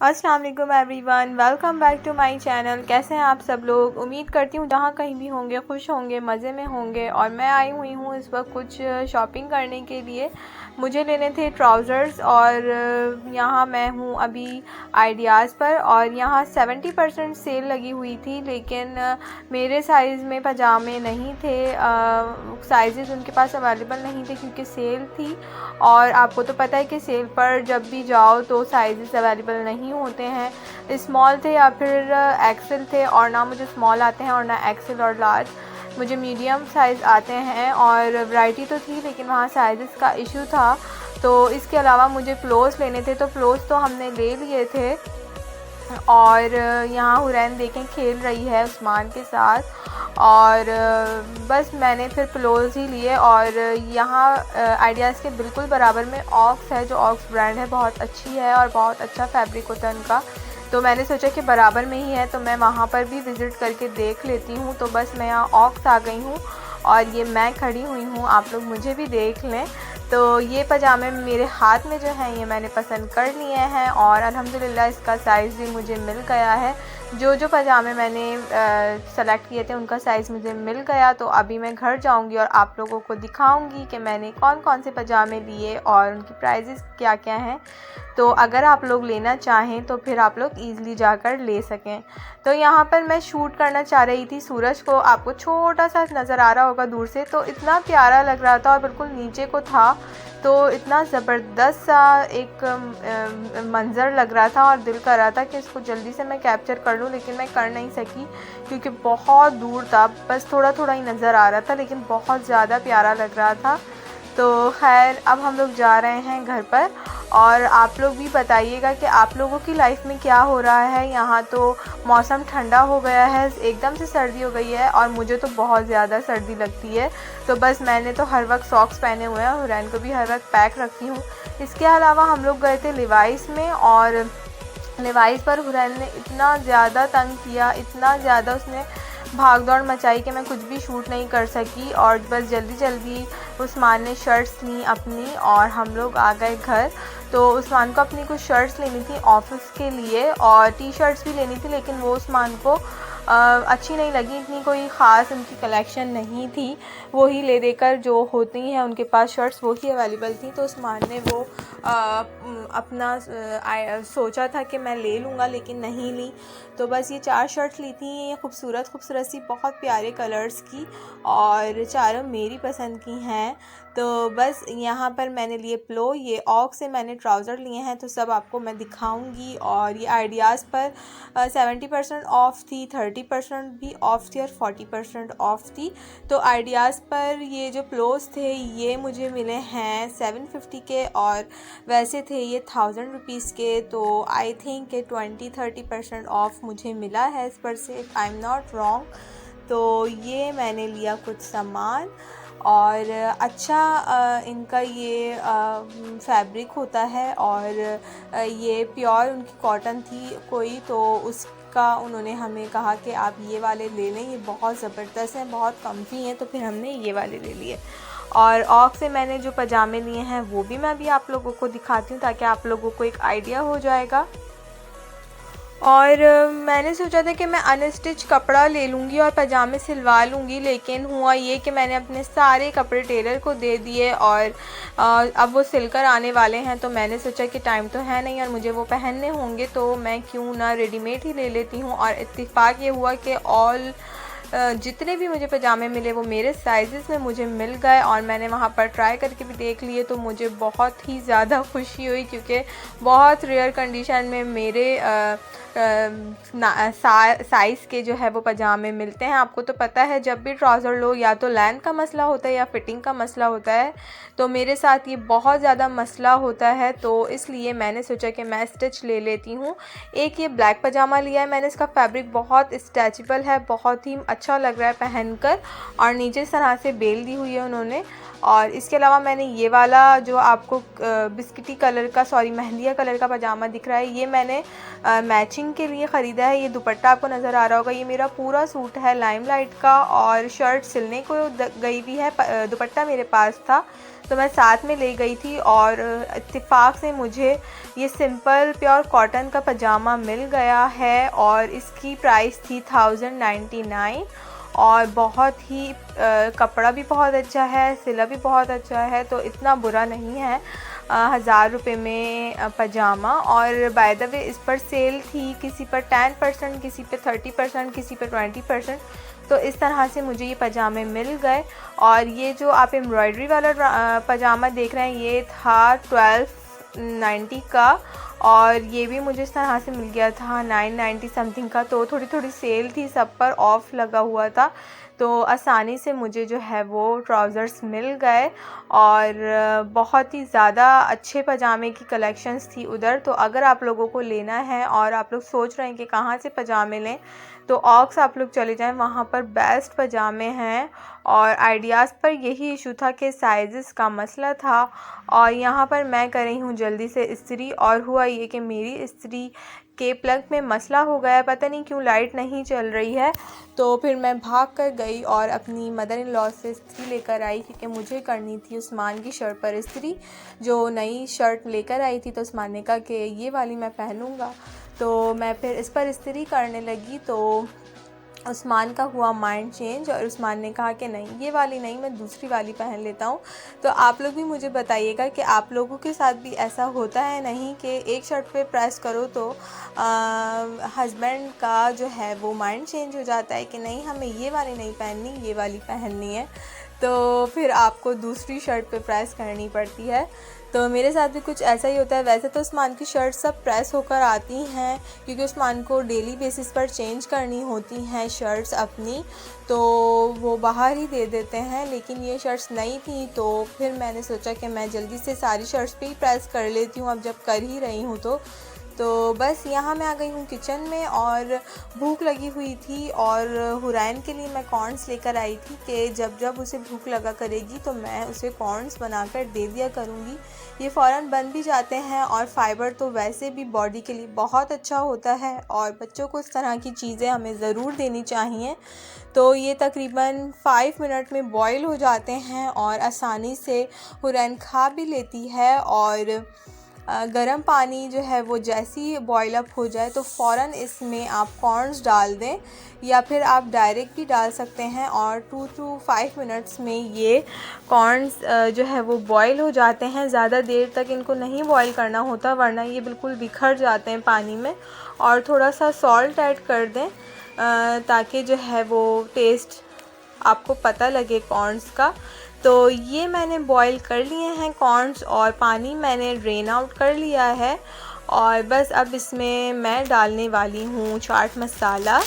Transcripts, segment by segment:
अस्सलाम वालेकुम everyone, welcome back to my channel. कैसे हैं आप सब लोग? उम्मीद करती हूँ जहाँ कहीं भी होंगे खुश होंगे, मज़े में होंगे। और मैं आई हुई हूँ इस वक्त कुछ शॉपिंग करने के लिए। मुझे लेने थे ट्राउज़र्स और यहाँ मैं हूँ अभी आइडियाज़ पर और यहाँ 70% सेल लगी हुई थी, लेकिन मेरे साइज़ में पजामे नहीं थे। साइज़ उनके पास अवेलेबल नहीं थे क्योंकि सेल थी, और आपको तो पता है कि सेल पर जब भी जाओ तो साइज़ अवेलेबल नहीं होते हैं। स्मॉल थे या फिर एक्सेल थे, और ना मुझे स्मॉल आते हैं और ना एक्सेल और लार्ज, मुझे मीडियम साइज़ आते हैं। और वैरायटी तो थी लेकिन वहाँ साइज़ का इशू था। तो इसके अलावा मुझे फ़्लोर्स लेने थे, तो फ़्लोर्स तो हमने ले लिए थे। और यहाँ हुरैन देखें खेल रही है उस्मान के साथ, और बस मैंने फिर फ़्लोर्स ही लिए। और यहाँ आइडियाज़ के बिल्कुल बराबर में ऑक्स है, जो ऑक्स ब्रांड है, बहुत अच्छी है और बहुत अच्छा फैब्रिक होता है उनका। तो मैंने सोचा कि बराबर में ही है तो मैं वहाँ पर भी विज़िट करके देख लेती हूँ। तो बस मैं यहाँ ऑक्स आ गई हूँ और ये मैं खड़ी हुई हूँ, आप लोग मुझे भी देख लें। तो ये पजामे मेरे हाथ में जो हैं ये मैंने पसंद कर लिए हैं, और अल्हम्दुलिल्लाह इसका साइज़ भी मुझे मिल गया है। जो पजामे मैंने सेलेक्ट किए थे उनका साइज़ मुझे मिल गया। तो अभी मैं घर जाऊंगी और आप लोगों को दिखाऊंगी कि मैंने कौन कौन से पजामे लिए और उनकी प्राइसेस क्या क्या हैं। तो अगर आप लोग लेना चाहें तो फिर आप लोग ईज़िली जाकर ले सकें। तो यहाँ पर मैं शूट करना चाह रही थी सूरज को, आपको छोटा सा नज़र आ रहा होगा दूर से, तो इतना प्यारा लग रहा था और बिल्कुल नीचे को था, तो इतना ज़बरदस्त सा एक मंज़र लग रहा था और दिल कर रहा था कि इसको जल्दी से मैं कैप्चर कर लूँ, लेकिन मैं कर नहीं सकी क्योंकि बहुत दूर था, बस थोड़ा थोड़ा ही नज़र आ रहा था, लेकिन बहुत ज़्यादा प्यारा लग रहा था। तो खैर अब हम लोग जा रहे हैं घर पर, और आप लोग भी बताइएगा कि आप लोगों की लाइफ में क्या हो रहा है। यहाँ तो मौसम ठंडा हो गया है, एकदम से सर्दी हो गई है और मुझे तो बहुत ज़्यादा सर्दी लगती है। तो बस मैंने तो हर वक्त सॉक्स पहने हुए हैं, हुरैन को भी हर वक्त पैक रखती हूँ। इसके अलावा हम लोग गए थे लिवाइस में, और लिवाइस पर हुरैन ने इतना ज़्यादा तंग किया, इतना ज़्यादा उसने भाग दौड़ मचाई कि मैं कुछ भी शूट नहीं कर सकी। और बस जल्दी जल्दी उस्मान ने शर्ट्स ली अपनी और हम लोग आ गए घर। तो उस्मान को अपनी कुछ शर्ट्स लेनी थी ऑफिस के लिए और टी शर्ट्स भी लेनी थी, लेकिन वो उस्मान को अच्छी नहीं लगी, इतनी कोई ख़ास उनकी कलेक्शन नहीं थी। वो ही ले देकर जो होती हैं उनके पास शर्ट्स वो ही अवेलेबल थी। तो उस्मान ने वो अपना सोचा था कि मैं ले लूँगा, लेकिन नहीं ली। तो बस ये 4 शर्ट्स ली थी, ये खूबसूरत खूबसूरत सी बहुत प्यारे कलर्स की, और चारों मेरी पसंद की हैं। तो बस यहाँ पर मैंने लिए प्लो, ये ऑक से मैंने ट्राउज़र लिए हैं, तो सब आपको मैं दिखाऊंगी। और ये आइडियाज़ पर 70% ऑफ़ थी, 30% भी ऑफ़ थी और 40% ऑफ़ थी। तो आइडियाज़ पर ये जो प्लोज थे ये मुझे मिले हैं 750 के, और वैसे थे ये 1000 रुपीज़ के। तो आई थिंक कि 20-30% ऑफ़ मुझे मिला है इस पर से, आई एम नॉट रॉन्ग। तो ये मैंने लिया कुछ सामान, और अच्छा इनका ये फैब्रिक होता है, और ये प्योर उनकी कॉटन थी कोई, तो उसका उन्होंने हमें कहा कि आप ये वाले ले लें, ये बहुत ज़बरदस्त हैं, बहुत कम्फी हैं। तो फिर हमने ये वाले ले लिए। और ऑक से मैंने जो पजामे लिए हैं वो भी मैं अभी आप लोगों को दिखाती हूँ, ताकि आप लोगों को एक आइडिया हो जाएगा। और मैंने सोचा था कि मैं अनस्टिच कपड़ा ले लूँगी और पजामे सिलवा लूँगी, लेकिन हुआ ये कि मैंने अपने सारे कपड़े टेलर को दे दिए, और अब वो सिलकर आने वाले हैं। तो मैंने सोचा कि टाइम तो है नहीं और मुझे वो पहनने होंगे, तो मैं क्यों ना रेडीमेड ही ले लेती हूँ। और इत्तेफाक ये हुआ कि जितने भी मुझे पजामे मिले वो मेरे साइज़ में मुझे मिल गए, और मैंने वहाँ पर ट्राई करके भी देख लिए। तो मुझे बहुत ही ज़्यादा खुशी हुई, क्योंकि बहुत रेयर कंडीशन में मेरे साइज़ के जो है वो पजामे मिलते हैं। आपको तो पता है जब भी ट्राउज़र लो या तो लेंथ का मसला होता है या फिटिंग का मसला होता है, तो मेरे साथ ये बहुत ज़्यादा मसला होता है। तो इसलिए मैंने सोचा कि मैं स्टिच ले लेती हूँ। एक ये ब्लैक पजामा लिया है मैंने, इसका फैब्रिक बहुत स्ट्रेचेबल है, बहुत ही अच्छा लग रहा है पहनकर, और नीचे इस तरह से बेल दी हुई है उन्होंने। और इसके अलावा मैंने ये वाला जो आपको बिस्किटी कलर का, सॉरी मेहंदिया कलर का पजामा दिख रहा है, ये मैंने मैचिंग के लिए ख़रीदा है। ये दुपट्टा आपको नज़र आ रहा होगा, ये मेरा पूरा सूट है लाइमलाइट का, और शर्ट सिलने को गई हुई है, दुपट्टा मेरे पास था तो मैं साथ में ले गई थी और इत्तेफाक से मुझे ये सिंपल प्योर कॉटन का पजामा मिल गया है और इसकी प्राइस थी 1099 और बहुत ही कपड़ा भी बहुत अच्छा है, सिला भी बहुत अच्छा है, तो इतना बुरा नहीं है 1000 रुपये में पजामा। और बाय द वे इस पर सेल थी, किसी पर 10%, किसी पे 30%, किसी पे 20%, तो इस तरह से मुझे ये पजामे मिल गए। और ये जो आप एम्ब्रॉयडरी वाला पजामा देख रहे हैं ये था 1290 का और ये भी मुझे इस तरह से मिल गया था 990 समथिंग का। तो थोड़ी थोड़ी सेल थी, सब पर ऑफ़ लगा हुआ था, तो आसानी से मुझे जो है वो ट्राउज़र्स मिल गए और बहुत ही ज़्यादा अच्छे पजामे की कलेक्शंस थी उधर। तो अगर आप लोगों को लेना है और आप लोग सोच रहे हैं कि कहाँ से पजामे लें, तो ऑक्स आप लोग चले जाएं, वहाँ पर बेस्ट पजामे हैं। और आइडियाज़ पर यही इशू था कि साइज़ का मसला था और यहाँ पर मैं कर रही हूँ जल्दी से इस्त्री, और हुआ ये कि मेरी इस्त्री के प्लग में मसला हो गया, पता नहीं क्यों लाइट नहीं चल रही है। तो फिर मैं भाग कर गई और अपनी मदर इन लॉ से इस्त्री लेकर आई, क्योंकि मुझे करनी थी उस्मान की शर्ट पर इस्त्री। जो नई शर्ट लेकर आई थी तो उस्मान ने कहा कि ये वाली मैं पहनूँगा, तो मैं फिर इस पर इस्त्री करने लगी। तो उस्मान का हुआ माइंड चेंज और उस्मान ने कहा कि नहीं, ये वाली नहीं, मैं दूसरी वाली पहन लेता हूँ। तो आप लोग भी मुझे बताइएगा कि आप लोगों के साथ भी ऐसा होता है नहीं कि एक शर्ट पे प्रेस करो तो हस्बैंड का जो है वो माइंड चेंज हो जाता है कि नहीं, हमें ये वाली नहीं पहननी, ये वाली पहननी है, तो फिर आपको दूसरी शर्ट पे प्रेस करनी पड़ती है। तो मेरे साथ भी कुछ ऐसा ही होता है। वैसे तो उस्मान की शर्ट सब प्रेस होकर आती हैं, क्योंकि उस्मान को डेली बेसिस पर चेंज करनी होती हैं शर्ट्स अपनी, तो वो बाहर ही दे देते हैं। लेकिन ये शर्ट्स नई थी तो फिर मैंने सोचा कि मैं जल्दी से सारी शर्ट्स पे ही प्रेस कर लेती हूँ, अब जब कर ही रही हूँ तो बस यहाँ मैं आ गई हूँ किचन में और भूख लगी हुई थी और हुरैन के लिए मैं कॉर्न्स लेकर आई थी कि जब जब उसे भूख लगा करेगी तो मैं उसे कॉर्न्स बनाकर दे दिया करूँगी। ये फ़ौरन बन भी जाते हैं और फ़ाइबर तो वैसे भी बॉडी के लिए बहुत अच्छा होता है और बच्चों को इस तरह की चीज़ें हमें ज़रूर देनी चाहिए। तो ये तकरीबन 5 मिनट में बॉईल हो जाते हैं और आसानी से हुरैन खा भी लेती है। और गर्म पानी जो है वो जैसे ही बॉयल अप हो जाए तो फ़ौरन इसमें आप कॉर्न्स डाल दें, या फिर आप डायरेक्ट भी डाल सकते हैं और 2 to 5 मिनट्स में ये कॉर्न्स जो है वो बॉयल हो जाते हैं। ज़्यादा देर तक इनको नहीं बॉयल करना होता, वरना ये बिल्कुल बिखर जाते हैं पानी में। और थोड़ा सा सॉल्ट ऐड कर दें ताकि जो है वो टेस्ट आपको पता लगे कॉर्न्स का। तो ये मैंने बॉईल कर लिए हैं कॉर्न्स और पानी मैंने ड्रेन आउट कर लिया है। और बस अब इसमें मैं डालने वाली हूँ चाट मसाला,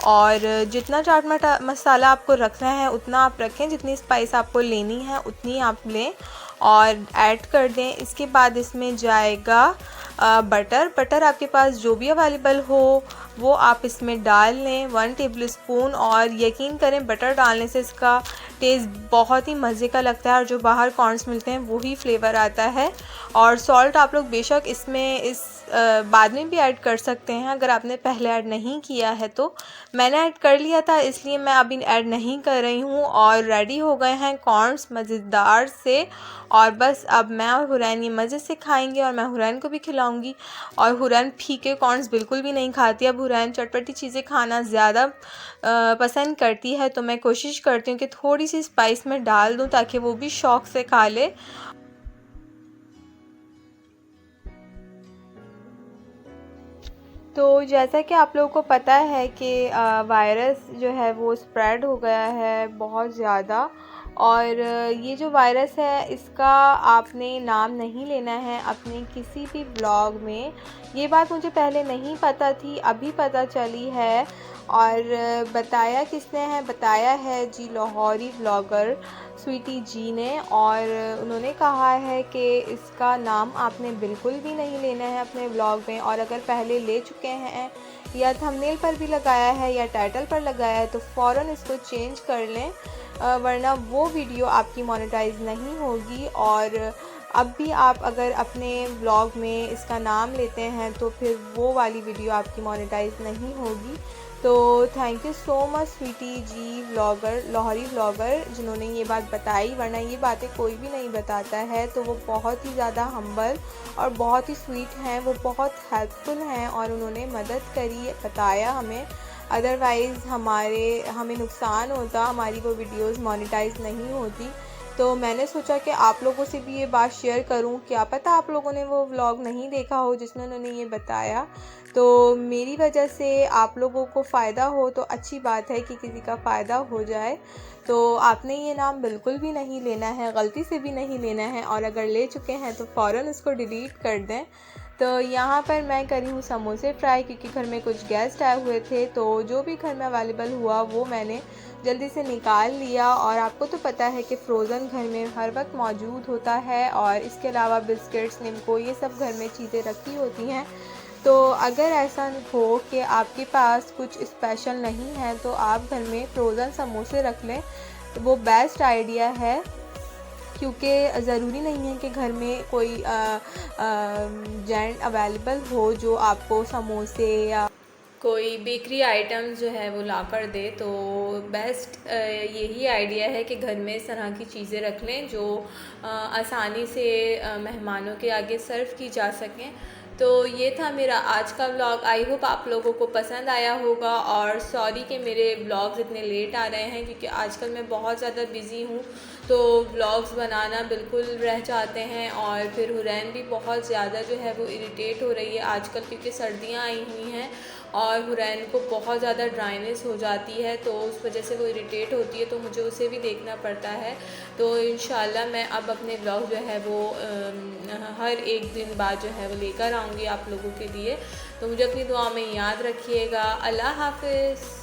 और जितना चाट मसाला आपको रखना है उतना आप रखें, जितनी स्पाइस आपको लेनी है उतनी आप लें और ऐड कर दें। इसके बाद इसमें जाएगा बटर आपके पास जो भी अवेलेबल हो वो आप इसमें डाल लें 1 टेबल स्पून। और यकीन करें बटर डालने से इसका टेस्ट बहुत ही मज़े का लगता है और जो बाहर कॉर्न्स मिलते हैं वही फ्लेवर आता है। और सॉल्ट आप लोग बेशक इसमें बाद में भी ऐड कर सकते हैं, अगर आपने पहले ऐड नहीं किया है तो। मैंने ऐड कर लिया था इसलिए मैं अभी ऐड नहीं कर रही हूँ। और रेडी हो गए हैं कॉर्न्स मज़ेदार से, और बस अब मैं और हुरैन ये मज़े से खाएंगे और मैं हुरैन को भी खिलाऊंगी। और हुरैन फीके कॉर्न्स बिल्कुल भी नहीं खाती, अब हुरैन चटपटी चीज़ें खाना ज़्यादा पसंद करती है, तो मैं कोशिश करती हूँ कि थोड़ी सी स्पाइस में डाल दूँ ताकि वो भी शौक़ से खा ले। तो जैसा कि आप लोगों को पता है कि वायरस जो है वो स्प्रेड हो गया है बहुत ज़्यादा, और ये जो वायरस है इसका आपने नाम नहीं लेना है अपने किसी भी व्लॉग में। ये बात मुझे पहले नहीं पता थी, अभी पता चली है। और बताया किसने है, बताया है जी लाहौरी व्लॉगर स्वीटी जी ने, और उन्होंने कहा है कि इसका नाम आपने बिल्कुल भी नहीं लेना है अपने व्लॉग में, और अगर पहले ले चुके हैं या थंबनेल पर भी लगाया है या टाइटल पर लगाया है तो फ़ौरन इसको चेंज कर लें, वरना वो वीडियो आपकी मोनेटाइज नहीं होगी। और अब भी आप अगर अपने व्लॉग में इसका नाम लेते हैं तो फिर वो वाली वीडियो आपकी मोनेटाइज नहीं होगी। तो thank you so much Sweety ji vlogger, Lahori vlogger, जिन्होंने ये बात बताई, वरना ये बातें कोई भी नहीं बताता है। तो वो बहुत ही ज़्यादा हम्बल और बहुत ही स्वीट हैं, वो बहुत हेल्पफुल हैं और उन्होंने मदद करी, बताया हमें। अदरवाइज़ हमें नुकसान होता, हमारी वो वीडियोस मोनेटाइज नहीं होती। तो मैंने सोचा कि आप लोगों से भी ये बात शेयर करूं, क्या पता आप लोगों ने वो व्लॉग नहीं देखा हो जिसमें उन्होंने ये बताया। तो मेरी वजह से आप लोगों को फ़ायदा हो तो अच्छी बात है कि किसी का फ़ायदा हो जाए। तो आपने ये नाम बिल्कुल भी नहीं लेना है, गलती से भी नहीं लेना है, और अगर ले चुके हैं तो फ़ौरन इसको डिलीट कर दें। तो यहाँ पर मैं करी हूँ समोसे फ्राई, क्योंकि घर में कुछ गेस्ट आए हुए थे, तो जो भी घर में अवेलेबल हुआ वो मैंने जल्दी से निकाल लिया। और आपको तो पता है कि फ़्रोज़न घर में हर वक्त मौजूद होता है, और इसके अलावा बिस्किट्स, निम्को, ये सब घर में चीज़ें रखी होती हैं। तो अगर ऐसा हो कि आपके पास कुछ स्पेशल नहीं है तो आप घर में फ़्रोज़न समोसे रख लें, तो वो बेस्ट आइडिया है। क्योंकि ज़रूरी नहीं है कि घर में कोई जेंट अवेलेबल हो जो आपको समोसे या कोई बेकरी आइटम्स जो है वो ला कर दे। तो बेस्ट यही आइडिया है कि घर में इस तरह की चीज़ें रख लें जो आसानी से मेहमानों के आगे सर्व की जा सकें। तो ये था मेरा आज का व्लॉग। आई होप आप लोगों को पसंद आया होगा, और सॉरी कि मेरे व्लॉग्स इतने लेट आ रहे हैं, क्योंकि आजकल मैं बहुत ज़्यादा बिज़ी हूँ, तो व्लॉग्स बनाना बिल्कुल रह जाते हैं। और फिर हुरैन भी बहुत ज़्यादा जो है वो इरिटेट हो रही है आजकल, क्योंकि सर्दियाँ आई हुई हैं और हुरैन को बहुत ज़्यादा ड्राइनेस हो जाती है, तो उस वजह से वो इरिटेट होती है, तो मुझे उसे भी देखना पड़ता है। तो इंशाल्लाह मैं अब अपने व्लॉग जो है वो हर एक दिन बाद जो है वो लेकर आऊँगी आप लोगों के लिए। तो मुझे अपनी दुआ में याद रखिएगा। अल्लाह हाफ़िज़।